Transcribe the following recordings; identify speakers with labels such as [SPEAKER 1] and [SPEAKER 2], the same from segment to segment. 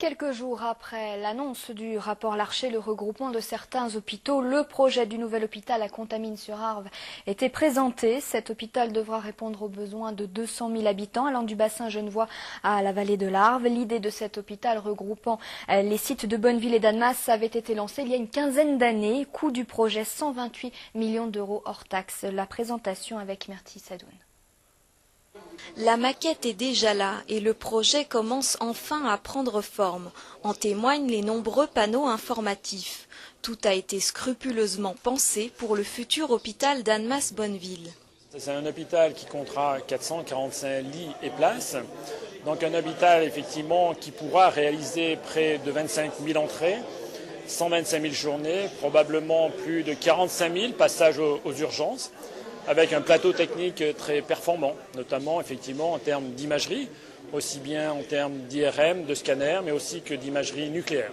[SPEAKER 1] Quelques jours après l'annonce du rapport Larcher, le regroupement de certains hôpitaux, le projet du nouvel hôpital à Contamine-sur-Arve était présenté. Cet hôpital devra répondre aux besoins de 200 000 habitants allant du bassin genevois à la vallée de l'Arve. L'idée de cet hôpital regroupant les sites de Bonneville et d'Annemasse avait été lancée il y a une quinzaine d'années. Coût du projet 128 millions d'euros hors taxes. La présentation avec Myrtille Sadoun.
[SPEAKER 2] La maquette est déjà là et le projet commence enfin à prendre forme. En témoignent les nombreux panneaux informatifs. Tout a été scrupuleusement pensé pour le futur hôpital d'Annemasse-Bonneville.
[SPEAKER 3] C'est un hôpital qui comptera 445 lits et places. Donc un hôpital effectivement qui pourra réaliser près de 25 000 entrées, 125 000 journées, probablement plus de 45 000 passages aux urgences, avec un plateau technique très performant, notamment effectivement en termes d'imagerie, aussi bien en termes d'IRM, de scanner, mais aussi que d'imagerie nucléaire.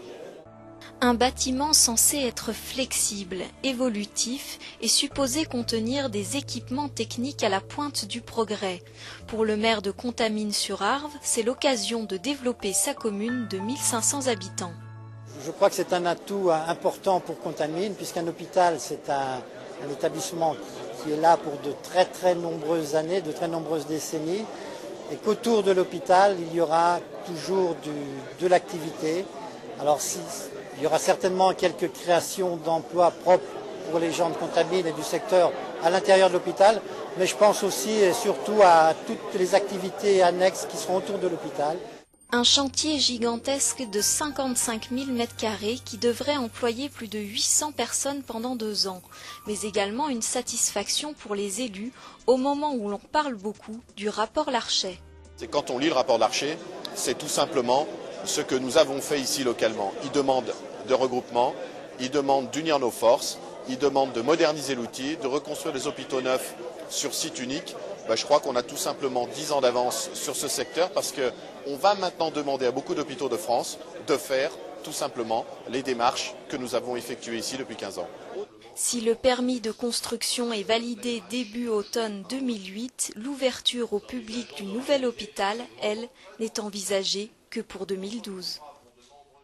[SPEAKER 2] Un bâtiment censé être flexible, évolutif et supposé contenir des équipements techniques à la pointe du progrès. Pour le maire de Contamine-sur-Arve, c'est l'occasion de développer sa commune de 1500 habitants.
[SPEAKER 4] Je crois que c'est un atout important pour Contamine, puisqu'un hôpital, c'est un établissement qui est là pour de très nombreuses années, de très nombreuses décennies, et qu'autour de l'hôpital, il y aura toujours de l'activité. Alors il y aura certainement quelques créations d'emplois propres pour les gens de Contamine et du secteur à l'intérieur de l'hôpital, mais je pense aussi et surtout à toutes les activités annexes qui seront autour de l'hôpital.
[SPEAKER 2] Un chantier gigantesque de 55 000 m² qui devrait employer plus de 800 personnes pendant 2 ans, mais également une satisfaction pour les élus au moment où l'on parle beaucoup du rapport Larcher.
[SPEAKER 5] Quand on lit le rapport Larcher, c'est tout simplement ce que nous avons fait ici localement. Il demande de regroupement, il demande d'unir nos forces, il demande de moderniser l'outil, de reconstruire des hôpitaux neufs sur site unique. Je crois qu'on a tout simplement 10 ans d'avance sur ce secteur parce qu'on va maintenant demander à beaucoup d'hôpitaux de France de faire tout simplement les démarches que nous avons effectuées ici depuis 15 ans.
[SPEAKER 2] Si le permis de construction est validé début automne 2008, l'ouverture au public du nouvel hôpital, elle, n'est envisagée que pour 2012.